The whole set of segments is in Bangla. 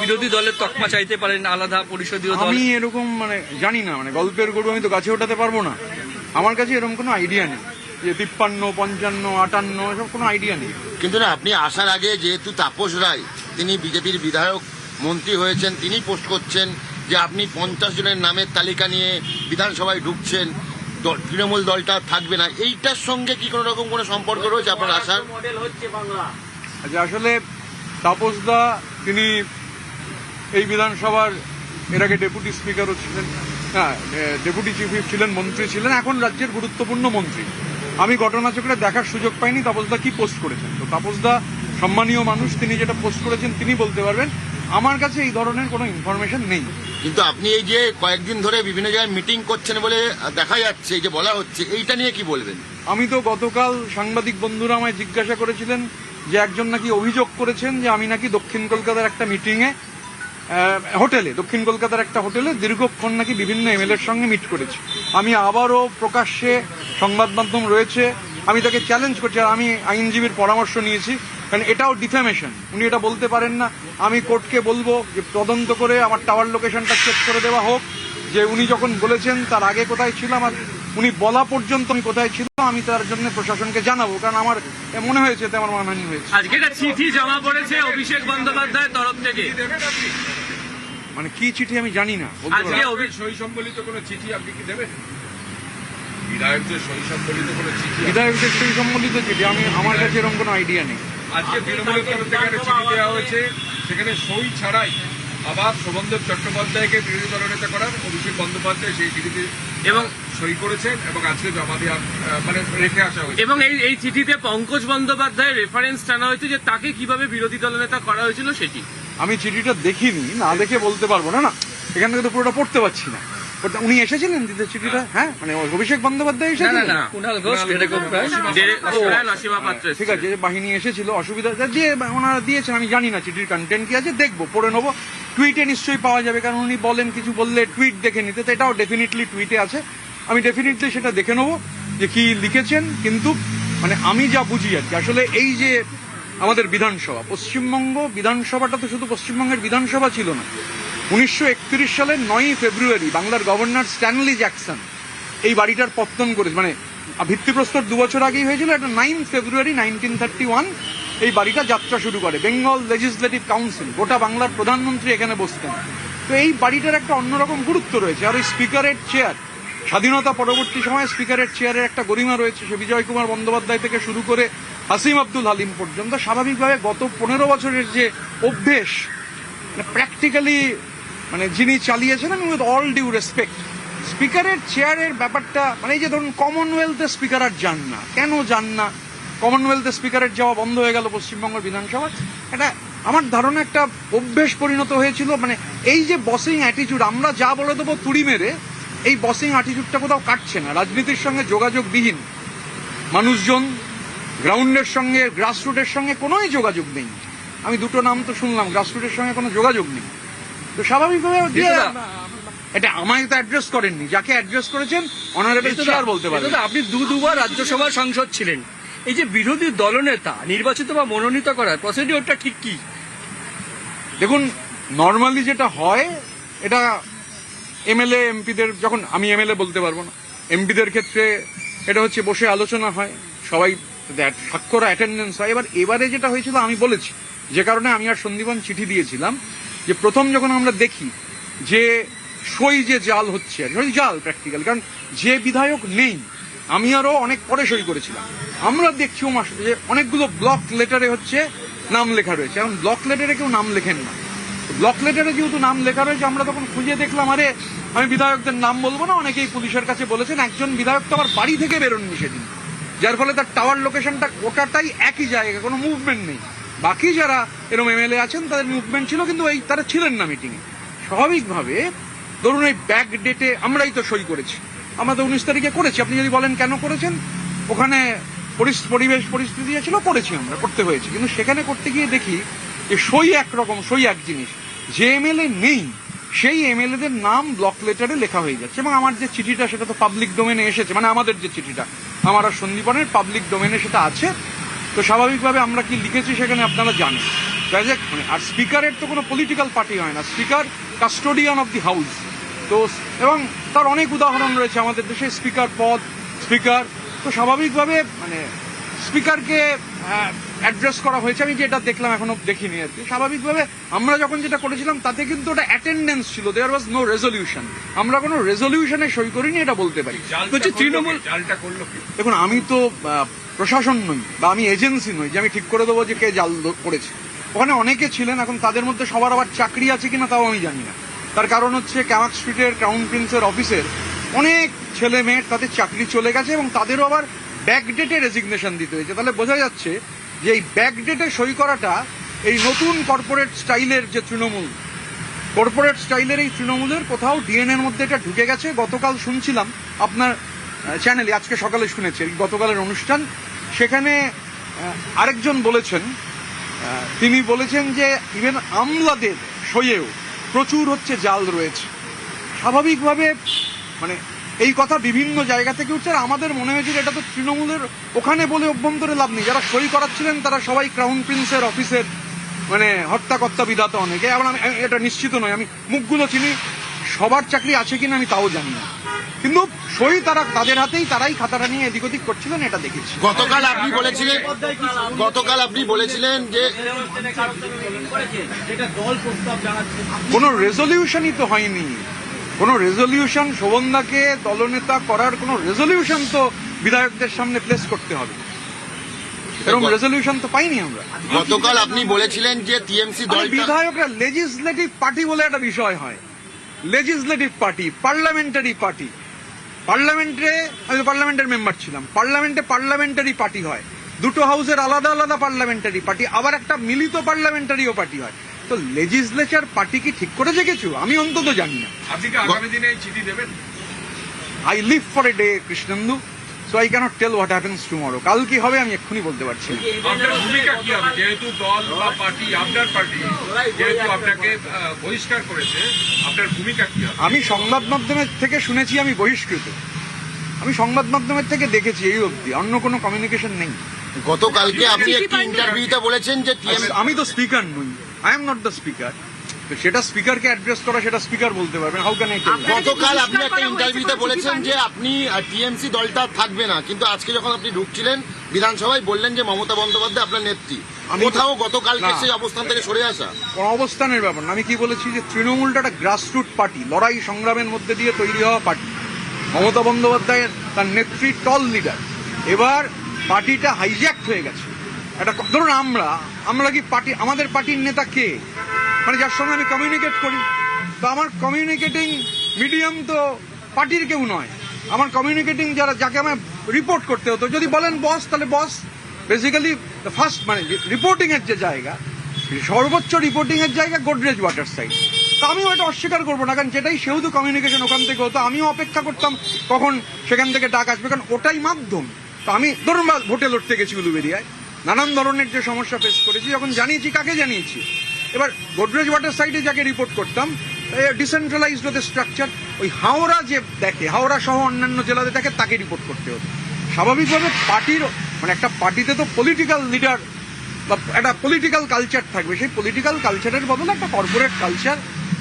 বিরোধী দলের তকমা চাইতে পারেন আলাদা পরিষদীয় দল? আমি এরকম জানি না, গল্পের গরু আমি তো গাছে ওঠাতে পারবো না। আমার কাছে এরকম কোনো আইডিয়া নেই যে 53, 55, 58 এসব কোনো আইডিয়া নেই। কিন্তু না, আপনি আসার আগে যেহেতু তাপস রায় তিনি বিজেপির বিধায়ক মন্ত্রী হয়েছেন, তিনি পোস্ট করছেন যে আপনি 50 জনের নামের তালিকা নিয়ে বিধানসভায় ঢুকছেন, তৃণমূল দলটা থাকবে না, এইটার সঙ্গে কি কোনো রকম কোনো সম্পর্ক রয়েছে আপনার আসার? আচ্ছা, আসলে তাপসদা তিনি এই বিধানসভার এর আগে ডেপুটি স্পিকারও ছিলেন, হ্যাঁ ডেপুটি চিফ হুইপ ছিলেন, মন্ত্রী ছিলেন, এখন রাজ্যের গুরুত্বপূর্ণ মন্ত্রী। আমি ঘটনাচক্রে দেখার সুযোগ পাইনি তাপসদা কি পোস্ট করেছেন। তো তাপসদা সম্মানীয় মানুষ, তিনি যেটা পোস্ট করেছেন তিনি বলতে পারবেন। আমার কাছে এই ধরনের কোনো ইনফরমেশন নেই। কিন্তু আপনি এই যে কয়েকদিন ধরে বিভিন্ন জায়গায় মিটিং করছেন বলে দেখা যাচ্ছে, এই যে বলা হচ্ছে, এইটা নিয়ে কি বলবেন? আমি তো গতকাল সাংবাদিক বন্ধুরা আমায় জিজ্ঞাসা করেছিলেন যে একজন নাকি অভিযোগ করেছেন যে আমি নাকি দক্ষিণ কলকাতার একটা মিটিংয়ে হোটেলে, দক্ষিণ কলকাতার একটা হোটেলে দীর্ঘক্ষণ নাকি বিভিন্ন এমএলএর সঙ্গে মিট করেছি। আমি আবারও প্রকাশ্যে, সংবাদ মাধ্যম রয়েছে, আমি তাকে চ্যালেঞ্জ করছি। আর আমি আইনজীবীর পরামর্শ নিয়েছি, কারণ এটাও ডিফেমেশন। উনি এটা বলতে পারেন না। আমি কোর্টকে বলবো যে তদন্ত করে আমার টাওয়ার লোকেশনটা চেক করে দেওয়া হোক, যে উনি যখন বলেছেন তার আগে কোথায় ছিলাম আর উনি বলা পর্যন্ত আমি কোথায় ছিলাম, আমি তার জন্য প্রশাসনকে জানাবো। কারণ আমার মনে হয়েছে আমার মানহানি হয়েছে। আজকে একটা চিঠি জমা পড়েছে অভিষেক বন্দ্যোপাধ্যায়ের তরফ থেকে। কি চিঠি আমি জানি না। সই সম্বলিত কোনো চিঠি আপনি কি দেবেন? বিধায়কদের সই সম্বলিত কোনো চিঠি? বিধায়কদের সই সম্বলিত চিঠি আমার কাছে এরকম কোনো আইডিয়া নেই। আজকে তৃণমূলের তরফ থেকে একটা চিঠি দেওয়া হয়েছে, সেখানে সই ছাড়াই আবার শোভনদেব চট্টোপাধ্যায়কে বিরোধী দলনেতা করার অভিষেক বন্দ্যোপাধ্যায় সেই চিঠিতে এবং সই করেছেন এবং আজকে জমা দেওয়া রেখে আসা হয়েছে। এবং এই চিঠিতে পঙ্কজ বন্দ্যোপাধ্যায়ের রেফারেন্স টানা হয়েছে যে তাকে কিভাবে বিরোধী দলনেতা করা হয়েছিল সেটি। আমি চিঠিটা দেখিনি, না দেখে বলতে পারবো না। এখান থেকে তো পুরোটা পড়তে পারছি না। উনি এসেছিলেন দিতে চিঠিটা? হ্যাঁ, অভিষেক বন্দ্যোপাধ্যায় এসেছিলেন। ঠিক আছে, বাহিনী এসেছিল, অসুবিধা দিয়ে ওনারা দিয়েছেন। আমি জানি না চিঠির কন্টেন্ট কি আছে, দেখবো, পড়ে নেবো। টুইটে নিশ্চয়ই পাওয়া যাবে, কারণ উনি বলেন কিছু বললে টুইট দেখে নিতে, তো এটাও ডেফিনেটলি টুইটে আছে। আমি ডেফিনেটলি সেটা দেখে নেবো যে কি লিখেছেন। কিন্তু আমি যা বুঝি আর কি, আসলে এই যে আমাদের বিধানসভা, পশ্চিমবঙ্গ বিধানসভাটা তো শুধু পশ্চিমবঙ্গের বিধানসভা ছিল না। 1931 সালের 9ই ফেব্রুয়ারি বাংলার গভর্নর স্ট্যানলি জ্যাকসন এই বাড়িটার পত্তন করেছে। ভিত্তিপ্রস্তর 2 বছর আগেই হয়েছিল। এটা 9 ফেব্রুয়ারি 1931 এই বাড়িটা যাত্রা শুরু করে। বেঙ্গল লেজিসলেটিভ কাউন্সিল, গোটা বাংলার প্রধানমন্ত্রী এখানে বসতেন। তো এই বাড়িটার একটা অন্যরকম গুরুত্ব রয়েছে। আর ওই স্পিকারের চেয়ার, স্বাধীনতা পরবর্তী সময়ে স্পিকারের চেয়ারের একটা গরিমা রয়েছে। সে বিজয় কুমার বন্দ্যোপাধ্যায় থেকে শুরু করে হাসিম আব্দুল হালিম পর্যন্ত। স্বাভাবিকভাবে গত 15 বছরের যে অভ্যেস, প্র্যাকটিক্যালি যিনি চালিয়েছেন, আমি উইথ অল ডিউ রেসপেক্ট, স্পিকারের চেয়ারের ব্যাপারটা এই যে ধরুন কমনওয়েলথে স্পিকার আর যান না, কেন যান না? কমনওয়েলথে স্পিকারের যাওয়া বন্ধ হয়ে গেল পশ্চিমবঙ্গের বিধানসভা। এটা আমার ধারণা একটা অভ্যেস পরিণত হয়েছিল। এই যে বসিং অ্যাটিটিউড, আমরা যা বলে দেবো তুড়ি মেরে, এই বসিং অ্যাটিটিউডটা কোথাও কাটছে না। রাজনীতির সঙ্গে যোগাযোগবিহীন মানুষজন, গ্রাউন্ডের সঙ্গে, গ্রাসরুটের সঙ্গে কোনোই যোগাযোগ নেই। আমি দুটো নাম তো শুনলাম, গ্রাসরুটের সঙ্গে কোনো যোগাযোগ নেই। তো স্বাভাবিকভাবে এটা আমায় তো অ্যাড্রেস করেননি, যাকে অ্যাড্রেস করেছেন অনারেবল চেয়ার বলতে পারেন। আপনি দুবার রাজ্যসভার সাংসদ ছিলেন। এই যে বিরোধী দলনেতা নির্বাচিত বা মনোনীত করার প্রসিডিওরটা ঠিক কি? দেখুন, নর্মালি যেটা হয়, এটা এমএলএ এমপিদের, যখন আমি এমএলএ বলতে পারবো না, এমপিদের ক্ষেত্রে এটা হচ্ছে বসে আলোচনা হয়, সবাই স্বাক্ষর অ্যাটেন্ডেন্স হয়। এবারে যেটা হয়েছিল আমি বলেছি, যে কারণে আমি আর সন্দীপন চিঠি দিয়েছিলাম, যে প্রথম যখন আমরা দেখি যে সই যে জাল হচ্ছে, জাল প্র্যাকটিক্যাল, কারণ যে বিধায়ক নেই, আমি আরো অনেক পরে সই করেছিলাম, আমরা দেখছি যে অনেকগুলো ব্লক লেটারে হচ্ছে নাম লেখা রয়েছে। এখন ব্লক লেটারে কেউ নাম লেখেন না। ব্লক লেটারে যেহেতু নাম লেখা রয়েছে, আমরা তখন খুঁজে দেখলাম, আরে আমি বিধায়কদের নাম বলবো না, অনেকেই পুলিশের কাছে বলেছেন। একজন বিধায়ক তো আমার বাড়ি থেকে বেরোননি সেদিন, যার ফলে তার টাওয়ার লোকেশনটা গোটাটাই একই জায়গায়, কোনো মুভমেন্ট নেই। বাকি যারা এরকম এমএলএ আছেন তাদের মুভমেন্ট ছিল, কিন্তু তারা ছিলেন না মিটিংয়ে। স্বাভাবিকভাবে ধরুন এই ব্যাক ডেটে আমরাই তো সই করেছি, আমরা তো 19 তারিখে করেছি। আপনি যদি বলেন কেন করেছেন, ওখানে পরিবেশ পরিস্থিতি ছিল, করেছি, আমরা করতে হয়েছে। কিন্তু সেখানে করতে গিয়ে দেখি যে সই একরকম, সই এক জিনিস, যে এমএলএ নেই সেই এমএলএদের নাম ব্লক লেটারে লেখা হয়ে যাচ্ছে। এবং আমার যে চিঠিটা, সেটা তো পাবলিক ডোমেনে এসেছে, আমাদের যে চিঠিটা, আমার আর সন্দীপনের পাবলিক ডোমেনে সেটা আছে। তো স্বাভাবিকভাবে আমরা কি লিখেছি সেখানে আপনারা জানেন। মানে আর স্পিকারের তো কোনো পলিটিক্যাল পার্টি হয় না, speaker custodian of the house. তো এবং তার অনেক উদাহরণ রয়েছে আমাদের দেশে, স্পিকার পদ, স্পিকার, তো স্বাভাবিকভাবে মানে স্পিকারকে অ্যাড্রেস করা হয়েছে। আমি যেটা দেখলাম, এখনো দেখিনি আর কি। স্বাভাবিকভাবে আমরা যখন যেটা করেছিলাম তাতে কিন্তু ওটা অ্যাটেন্ডেন্স ছিল, দেয়ার ওয়াজ নো রেজলিউশন। আমরা কোনো রেজলিউশনে সই করিনি, এটা বলতে পারি। বলছি তৃণমূল জালটা করলো কি? দেখুন, আমি তো প্রশাসন নই বা আমি এজেন্সি নই যে আমি ঠিক করে দেবো যে কে জাল করেছে। ওখানে অনেকে ছিলেন, এখন তাদের মধ্যে সবার আবার চাকরি আছে কিনা তাও আমি জানি না। তার কারণ হচ্ছে ক্যামাক স্ট্রিটের ক্রাউন প্রিন্সের অফিসের অনেক ছেলে মেয়ের তাদের চাকরি চলে গেছে এবং তাদেরও আবার ব্যাকডেটে রেজিগনেশন দিতে হয়েছে। তাহলে বোঝা যাচ্ছে যে এই ব্যাকডেটে সই করাটা এই নতুন কর্পোরেট স্টাইলের যে তৃণমূল, কর্পোরেট স্টাইলের এই তৃণমূলের কোথাও ডিএনএর মধ্যে এটা ঢুকে গেছে। গতকাল শুনছিলাম আপনার চ্যানেলে, আজকে সকালে শুনেছি গতকালের অনুষ্ঠান, সেখানে আরেকজন বলেছেন, তিনি বলেছেন যে ইভেন আমলাদের সইয়েও প্রচুর হচ্ছে জাল রয়েছে। স্বাভাবিকভাবে মানে এই কথা বিভিন্ন জায়গা থেকে উঠছে। আর আমাদের মনে হয়েছে যে এটা তো তৃণমূলের ওখানে বলে অভ্যন্তরে লাভ নেই। যারা সই করাচ্ছিলেন তারা সবাই ক্রাউন প্রিন্সের অফিসের মানে হর্তাকর্তা বিধাতা অনেকে। আবার আমি এটা নিশ্চিত নই, আমি মুখগুলো চিনি, সবার চাকরি আছে কিনা আমি তাও জানি না, কিন্তু সই তারা তাদের হাতেই, তারাই খাতাটা নিয়ে এদিক ওদিক করছিলেন, এটা দেখেছি। গতকাল আপনি বলেছিলেন যে কোনো রেজলিউশনই তো হয়নি, কোনো রেজলিউশন, শোভনদাকে দলনেতা করার কোনো রেজলিউশন তো বিধায়কদের সামনে প্লেস করতে হবে, এরকম রেজলিউশন তো পাইনি আমরা। গতকাল আপনি বলেছিলেন যে টিএমসি দল বিধায়করা লেজিসলেটিভ পার্টি বলে একটা বিষয় হয়, লেজিসলেটিভ পার্টি, পার্লামেন্টারি পার্টি। পার্লামেন্টে আমি পার্লামেন্টের মেম্বার ছিলাম, পার্লামেন্টে পার্লামেন্টারি পার্টি হয়, দুটো হাউসের আলাদা আলাদা পার্লামেন্টারি পার্টি, আবার একটা মিলিত পার্লামেন্টারিও পার্টি হয়। তো লেজিসলেচার পার্টি কি ঠিক করেছে কিছু? আমি অন্তত জানি না। আপনি কি আগামী দিনে এই চিঠি দেবেন? I live for a day Krishnendu, so I can't tell what happens tomorrow. কাল কি হবে আমি এক্ষুনি বলতে পারছি না। আপনার ভূমিকা কি হবে? যেহেতু দল বা পার্টি, আপনার পার্টি যেহেতু আপনাকে বহিষ্কার করেছে, আপনার ভূমিকা কি হবে? আমি সংবাদ মাধ্যমের থেকে শুনেছি আমি বহিষ্কৃত, আমি সংবাদ মাধ্যমের থেকে দেখেছি, এই অবধি অন্য কোনো কমিউনিকেশন নেই। গতকালকে আপনি একটি ইন্টারভিউতে বলেছেন যে আমি তো স্পিকার নই, I am not the speaker. সেটা স্পিকারকে অ্যাড্রেস করা, সেটা স্পিকার বলতে পারবেন। How can I tell? গতকাল আপনি একটা ইন্টারভিউতে বলেছেন যে আপনি টিএমসি দলটা থাকবে না, কিন্তু আজকে যখন আপনি ঢুকছিলেন বিধানসভায় বললেন যে মমতা বন্দ্যোপাধ্যায় আপনার নেত্রী। কোথাও গতকালকে সেই অবস্থান থেকে সরে আসা? কোন অবস্থানের ব্যাপার না। আমি কি বলেছি যে তৃণমূলটা একটা গ্রাসরুট পার্টি, লড়াই সংগ্রামের মধ্যে দিয়ে তৈরি হওয়া পার্টি। মমতা বন্দ্যোপাধ্যায়ের তার নেত্রী টল লিডার। এবার পার্টিটা হাইজ্যাক্ট হয়ে গেছে। একটা ধরুন আমরা কি পার্টি, আমাদের পার্টির নেতা কে, মানে যার সঙ্গে আমি কমিউনিকেট করি, তো আমার কমিউনিকেটিং মিডিয়াম তো পার্টির কেউ নয়। আমার কমিউনিকেটিং যাকে আমার রিপোর্ট করতে হতো, যদি বলেন বস, তাহলে বস বেসিক্যালি ফার্স্ট মানে রিপোর্টিং এর যে জায়গা, সর্বোচ্চ রিপোর্টিং এর জায়গা গোদরেজ ওয়াটার সাইড। তা আমিও এটা অস্বীকার করবো না, কারণ যেটাই সেহেতু কমিউনিকেশন ওখান থেকে হতো, আমিও অপেক্ষা করতাম কখন সেখান থেকে ডাক আসবে, কারণ ওটাই মাধ্যম। তো আমি ধরুন ভোটে লড়তে গেছি উলুবেরিয়ায়, নানান ধরনের যে সমস্যা ফেস করেছি, যখন জানিয়েছি কাকে জানিয়েছি। এবার গোদরেজ ওয়াটার সাইডে যাকে রিপোর্ট করতাম, ডিসেন্ট্রালাইজড হতে স্ট্রাকচার, ওই হাওড়া যে দেখে, হাওড়া সহ অন্যান্য জেলাতে দেখে, তাকে রিপোর্ট করতে হতো। স্বাভাবিকভাবে পার্টির মানে একটা পার্টিতে তো পলিটিক্যাল লিডার বা একটা পলিটিক্যাল কালচার থাকবে, সেই পলিটিক্যাল কালচারের বদলে একটা কর্পোরেট কালচার,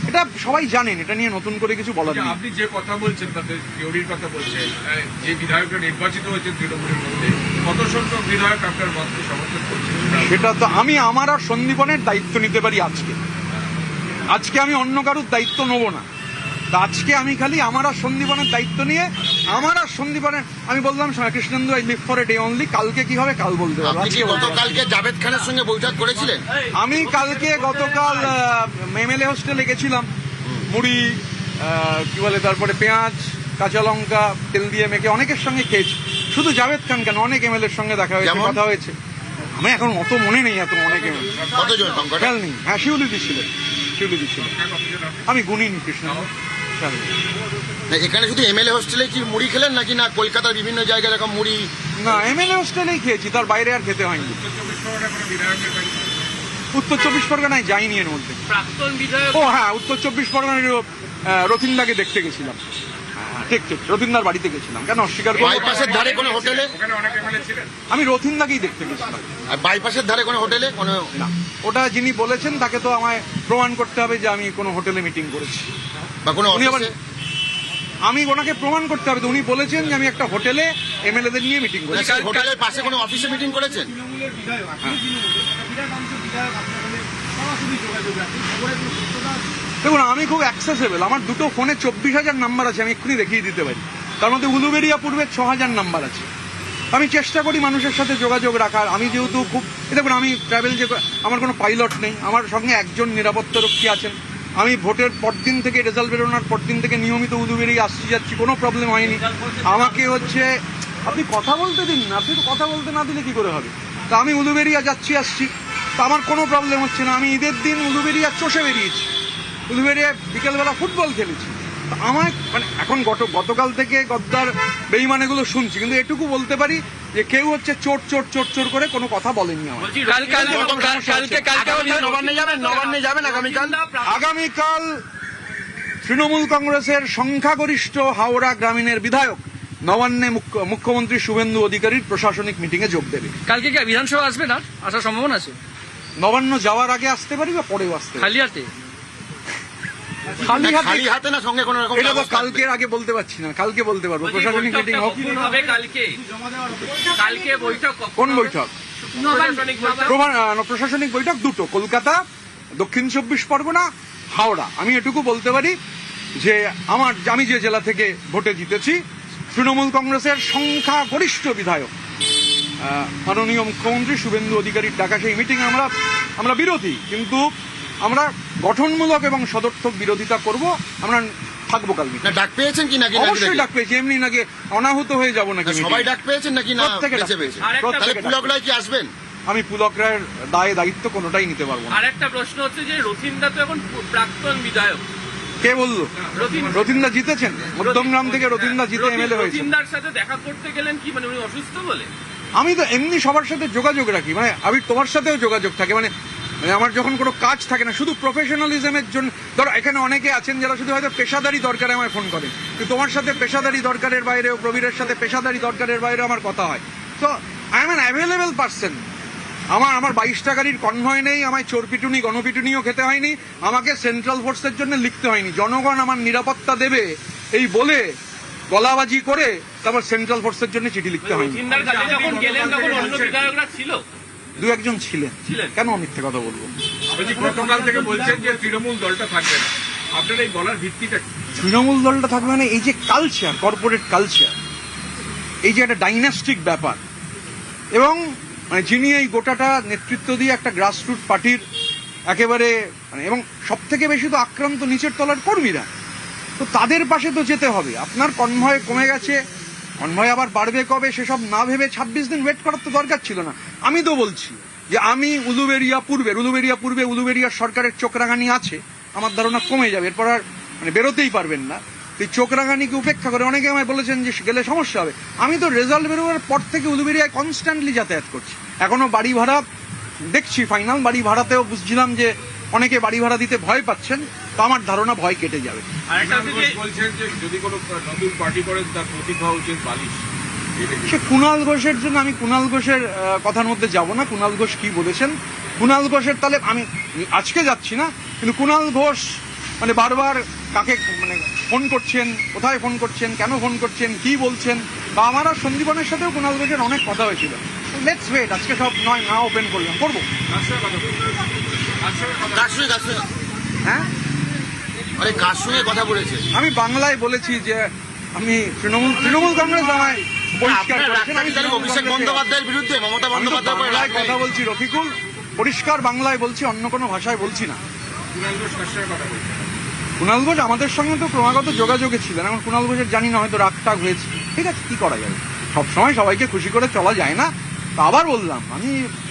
এটা সবাই জানেন, এটা নিয়ে নতুন করে কিছু বলার নেই। আপনি যে কথা বলছেন তাতে থিওরির কথা বলছেন, যে বিধায়করা নির্বাচিত হয়েছেন তৃণমূলের মধ্যে, কত সংখ্যক বিধায়ক আপনার মতকে সমর্থন করছেন? সেটা তো আমি আমার আর সন্দীপনের দায়িত্ব নিতে পারি আজকে আমি অন্য কারোর দায়িত্ব নেবো না। তা আজকে আমি খালি আমার আর সন্দীপনের দায়িত্ব নিয়ে, আমার আর সন্দীপনের, আমি বললাম Krishnendu I live for a day only, কালকে কি হবে কাল বলতে পারবো। আপনি কি গতকালকে জাভেদ খানের সঙ্গে বৈঠক করেছিলেন? আমি গতকাল এমএলএ হোস্টেলে গেছিলাম, মুড়ি কি বলে, তারপরে পেঁয়াজ, কাঁচা লঙ্কা তেল দিয়ে মেখে অনেকের সঙ্গে খেয়েছি। শুধু জাভেদ খান কেন, অনেক এমএলএর সঙ্গে দেখা হয়েছে, কথা হয়েছে। আমি এখন অত মনে নেই, এত অনেক এমএলএ কতজন খেয়াল নেই। হ্যাঁ, শিউলিদি ছিলেন। আমি গুনিনি কৃষ্ণ। এখানে শুধু এমএলএ হোস্টেলে কি মুড়ি খেলেন নাকি না কলকাতার বিভিন্ন জায়গায় এরকম মুড়ি? না, এমএলএ হোস্টেলেই খেয়েছি, তার বাইরে আর খেতে হয়নি। উত্তর চব্বিশ পরগনায় যাইনি এর মধ্যে। প্রাক্তন বিধায়ক, ও হ্যাঁ, উত্তর চব্বিশ পরগনার রথিন্দাকে দেখতে গেছিলাম। ঠিক ঠিক রথীন্দার বাড়িতে গেছিলাম, কেন অস্বীকার করবো? বাইপাসের ধারে কোনো হোটেলে? ওখানে অনেক এমএলএ ছিলেন। আমি রথীন্দাকেই দেখতে গেছিলাম। আর বাইপাসের ধারে কোনো হোটেলে কোনো? না, ওটা যিনি বলেছেন তাকে তো আমায় প্রমাণ করতে হবে যে আমি কোনো হোটেলে মিটিং করেছি। বা কোনো উনি আবার অফিসে? আমি ওনাকে প্রমাণ করতে হবে, তো উনি বলেছেন যে আমি একটা হোটেলে এমএলএদের নিয়ে মিটিং না, করেছি। সেই হোটেলের পাশে কোনো অফিসে মিটিং করেছেন? দেখুন, আমি খুব অ্যাক্সেসেবল, আমার দুটো ফোনে 24,000 নাম্বার আছে, আমি এক্ষুনি দেখিয়ে দিতে পারি। তার মধ্যে উলুবেড়িয়া পূর্বে 6,000 নাম্বার আছে। আমি চেষ্টা করি মানুষের সাথে যোগাযোগ রাখার। আমি যেহেতু খুব, দেখুন আমি ট্রাভেল যে, আমার কোনো পাইলট নেই, আমার সঙ্গে একজন নিরাপত্তা রক্ষী আছেন। আমি ভোটের পরদিন থেকে, রেজাল্ট বেরোনোর পরদিন থেকে নিয়মিত উলুবেড়িয়া আসছি যাচ্ছি, কোনো প্রবলেম হয়নি। আমাকে হচ্ছে, আপনি কথা বলতে দিন না, আপনি তো কথা বলতে না দিলে কি করে হবে? তা আমি উলুবেড়িয়া যাচ্ছি আসছি, তা আমার কোনো প্রবলেম হচ্ছে না। আমি ঈদের দিন উলুবেড়িয়া চষে বেরিয়েছি, উলুবেড়িয়া বিকেলবেলা ফুটবল খেলেছি। তা আমার মানে এখন গতকাল থেকে গদ্দার বেইমান এগুলো শুনছি, কিন্তু এটুকু বলতে পারি যে কেউ হচ্ছে চোর চোর চোর চোর করে কোনো কথা বলেনি আমার। নবান্নে যাবেন আগামীকাল? আগামীকাল তৃণমূল কংগ্রেসের সংখ্যাগরিষ্ঠ হাওড়া গ্রামীণের বিধায়ক নবান্নে মুখ্যমন্ত্রী শুভেন্দু অধিকারীর প্রশাসনিক মিটিংয়ে যোগ দেবে। কালকে কি বিধানসভা আসবে না, আসার সম্ভাবনা আছে? নবান্ন যাওয়ার আগে আসতে পারি বা পরেও আসতে পারি। খালি হাতে? খালি হাতে খালি হাতে না, সঙ্গে কোনো রকম এটা তো কাগজ থাকবে? কালকের আগে বলতে পারছি না, কালকে বলতে পারবো। প্রশাসনিক মিটিং হোক। কালকে বৈঠক কোন বৈঠক? প্রশাসনিক বৈঠক। প্রশাসনিক বৈঠক দুটো, কলকাতা, দক্ষিণ 24 পরগনা, হাওড়া। আমি এটুকু বলতে পারি যে আমি যে জেলা থেকে ভোটে জিতেছি, তৃণমূল কংগ্রেসের সংখ্যাগরিষ্ঠ বিধায়ক মাননীয় মুখ্যমন্ত্রী শুভেন্দু অধিকারীর ডাকা সেই মিটিং আমরা বিরোধী, কিন্তু আমরা গঠনমূলক এবং সদর্থক বিরোধিতা করব। আমরা থাকবো কাল না, ডাক পেয়েছেন কি নাকি? অবশ্যই ডাক পেয়েছি, এমনি নাকি অনাহুত হয়ে যাবো নাকি? না, সবাই ডাক পেয়েছেন নাকি না প্রত্যেকে ডাক বেছে পেয়েছেন? আরেকটা তাহলে পুলক রায় কি আসবেন? আমি পুলক রায়ের দায়িত্ব কোনোটাই নিতে পারবো না। আরেকটা প্রশ্ন হচ্ছে যে রথীন্দা তো এখন প্রাক্তন বিধায়ক। কে বললো? রথীন্দা জিতেছেন, মধ্যমগ্রাম থেকে রথীন্দা জিতে এমএলএ হয়েছে। রথীন্দার সাথে দেখা করতে গেলেন কি, মানে উনি অসুস্থ বলে? আমি তো এমনি সবার সাথে যোগাযোগ রাখি, মানে আমি তোমার সাথেও যোগাযোগ থাকে, মানে আমার যখন কোনো কাজ থাকে না, শুধু প্রফেশনালিজমের জন্য। ধরো এখানে অনেকে আছেন যারা শুধু হয়তো পেশাদারি দরকারে আমায় ফোন করেন, কিন্তু তোমার সাথে পেশাদারি দরকারের বাইরেও, প্রবীরের সাথে পেশাদারি দরকারের বাইরেও আমার কথা হয়। তো I am an available person. আমার 22টা গাড়ির কনভয় নেই, আমায় চোরপিটুনি গণপিটুনিও খেতে হয়নি, আমাকে সেন্ট্রাল ফোর্সের জন্য লিখতে হয়নি। জনগণ আমার নিরাপত্তা দেবে এই বলে গলাবাজি করে তারপর সেন্ট্রাল ফোর্সের জন্য চিঠি লিখতে হয়নি। রথীন্দার কাছে যখন গেলেন তখন অন্য বিধায়করা ছিল? দু একজন ছিলেন। কেন মিথ্যে কথা বলবো? বলছি, গতকাল থেকে বলছেন যে তৃণমূল দলটা থাকবে না, আপনার এই বলার ভিত্তিটা কি? তৃণমূল দলটা থাকবে মানে এই যে কালচার, কর্পোরেট কালচার, এই যে একটা ডাইনাস্টিক ব্যাপার, এবং মানে যিনি এই গোটাটা নেতৃত্ব দিয়ে একটা গ্রাসরুট পার্টির একেবারে মানে, এবং সব থেকে বেশি তো আক্রান্ত নিচের তলার কর্মীরা, তো তাদের পাশে তো যেতে হবে। আপনার কনভয় কমে গেছে, কনভয় আবার বাড়বে কবে সেসব না ভেবে 26 দিন ওয়েট করার তো দরকার ছিল না। আমি তো বলছি যে আমি উলুবেড়িয়া পূর্বে উলুবেড়িয়ার সরকারের চোখ রাঙানি আছে, আমার ধারণা কমে যাবে, এরপর আর মানে বেরোতেই পারবেন না। এই চোখ রাঙানিকে উপেক্ষা করে অনেকে আমায় বলেছেন যে গেলে সমস্যা হবে। আমি তো রেজাল্ট বেরোবার পর থেকে উলুবেড়িয়ায় কনস্ট্যান্টলি যাতায়াত করছি, এখনো বাড়ি ভাড়া দেখছি, ফাইনাল বাড়ি ভাড়াতেও বুঝছিলাম যে অনেকে বাড়ি ভাড়া দিতে ভয় পাচ্ছেন, তো আমার ধারণা ভয় কেটে যাবে। আরেকটা হচ্ছে যে বলছেন যে যদি কোনো নতুন পার্টি করেন তার প্রতীক হওয়া উচিত বালিশ। এটা কি? সে কুণাল ঘোষের জন্য আমি কুণাল ঘোষের কথার মধ্যে যাব না। কুণাল ঘোষ কি বলেছেন, কুণাল ঘোষের তাহলে আমি আজকে যাচ্ছি না, কিন্তু কুণাল ঘোষ মানে বারবার কাকে মানে ফোন করছেন, কোথায় ফোন করছেন, কেন ফোন করছেন, কি বলছেন, বা আমার আর সন্দীপনের সাথেও কুণাল ঘোষের অনেক কথা হয়েছিল। লেটস ওয়েট, আজকে সব নয় না ওপেন করলাম, করবো। কার সঙ্গে কথা বলছেন? কার সঙ্গে কথা কার সঙ্গে? হ্যাঁ, আরে কার সঙ্গে কথা বলেছে? আমি বাংলায় বলেছি যে আমি তৃণমূল কংগ্রেস আমায় পরিষ্কার আপনার করেছেন। আমি রাজনীতির অভিষেক বন্দ্যোপাধ্যায়ের বিরুদ্ধে, মমতা আমি তো বন্দ্যোপাধ্যায়ের উপরে বাংলায় রাগ নেই? কথা বলছি রফিকুল, পরিষ্কার বাংলায় বলছি, অন্য কোনো ভাষায় বলছি না। কুণাল ঘোষ কার সঙ্গে কথা বলছেন? কুণাল ঘোষ আমাদের সঙ্গে তো ক্রমাগত যোগাযোগে ছিলেন, এখন কুণাল ঘোষের জানি না, হয়তো রাগটাগ হয়েছে, ঠিক আছে, কি করা যাবে, সবসময় সবাইকে খুশি করে চলা যায় না। তা আবার বললাম, আমি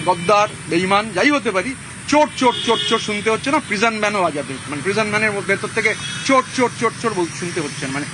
গদ্দার বেঈমান যাই হতে পারি, চোর চোর চোর চোর শুনতে হচ্ছে না, প্রিজন ম্যানও বাজাবে, মানে প্রিজন ম্যানের ভেতর থেকে চোর চোর চোর চোর শুনতে হচ্ছে না, মানে